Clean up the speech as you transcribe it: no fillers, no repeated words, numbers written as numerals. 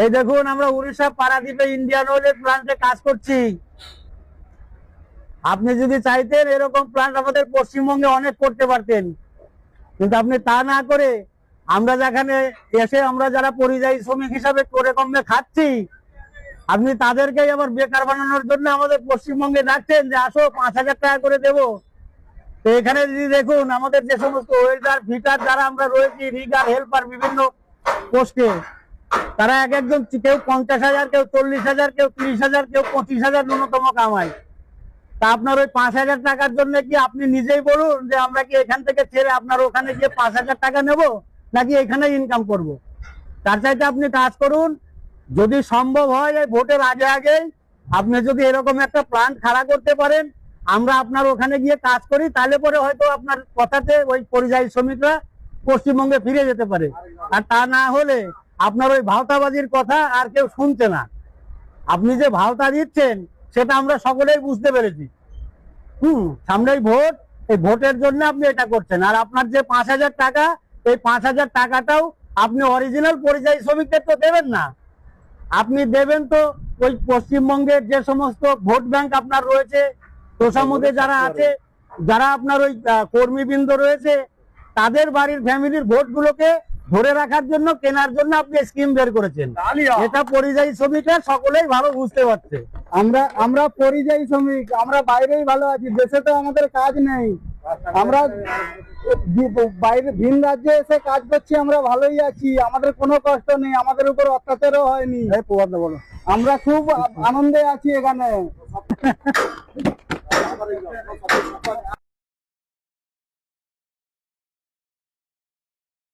এই দেখুন, আমরা উড়িষ্যা পারাদ্বীপে ইন্ডিয়ান অয়েলের প্ল্যান্টে কাজ করছি। আপনি যদি চাইতেন এরকম প্ল্যান্ট আমাদের পশ্চিমবঙ্গে অনেক করতে পারতেন, কিন্তু আপনি তা না করে আমরা যেখানে এসে আমরা যারা পরিযায়ী শ্রমিক হিসাবে করে কমে খাচ্ছি, আপনি তাদেরকেই আবার বেকার বানানোর জন্য আমাদের পশ্চিমবঙ্গে ডাকছেন যে আসো 5,000 টাকা করে দেবো। তো এখানে যদি দেখুন আমাদের যে সমস্ত ওয়েল্ডার ফিটার যারা আমরা রয়েছি, রিগার হেল্পার বিভিন্ন পোস্টে, তারা এক একজন কেউ 50,000, কেউ 40,000, কেউ 30,000, কেউ 25,000 ন্যূনতম কামায়। তা আপনার ওই 5,000 টাকার জন্য কি আপনি নিজেই বলুন যে আমরা কি এখান থেকে ছেড়ে আপনার ওখানে গিয়ে 5,000 টাকা নেব, নাকি এখানে ইনকাম করব? তার চাইতে আপনি কাজ করুন। যদি সম্ভব হয় এই ভোটের আগে আগে আপনি যদি এরকম একটা প্ল্যান্ট খাড়া করতে পারেন, আমরা আপনার ওখানে গিয়ে কাজ করি, তাহলে পরে হয়তো আপনার কথাতে ওই পরিযায়ী শ্রমিকরা পশ্চিমবঙ্গে ফিরে যেতে পারে। আর তা না হলে আপনার ওই ভাওতাবাজির কথা আর কেউ শুনছে না। আপনি যে ভাওতা দিচ্ছেন সেটা আমরা সকলেই বুঝতে পেরেছি। সামনেই ভোট, এই ভোটের জন্য আপনি এটা করছেন। আর আপনার যে 5,000 টাকা, এই 5,000 টাকাটাও আপনি অরিজিনাল পরিযায়ী শ্রমিকদের তো দেবেন না। আপনি দেবেন তো ওই পশ্চিমবঙ্গের যে সমস্ত ভোট ব্যাংক আপনার রয়েছে, তোষামোদে যারা আছে, যারা আপনার ওই কর্মীবৃন্দ রয়েছে, তাদের বাড়ির ফ্যামিলির ভোটগুলোকে ধরে রাখার জন্য, কেনার জন্য আপনি স্কিম বের করেছেন। এটা পরিযায়ী শ্রমিকরা সকলেই ভালো বুঝতে পারছে। আমরা পরিযায়ী শ্রমিক, আমরা বাইরেই ভালো আছি, দেশে তো আমাদের কাজ নেই। আমরা বাইরে ভিন রাজ্যে এসে কাজ করছি, আমরা ভালোই আছি, আমাদের কোনো কষ্ট নেই, আমাদের উপর অত্যাচারও হয়নি। বলো, আমরা খুব আনন্দে আছি এখানে।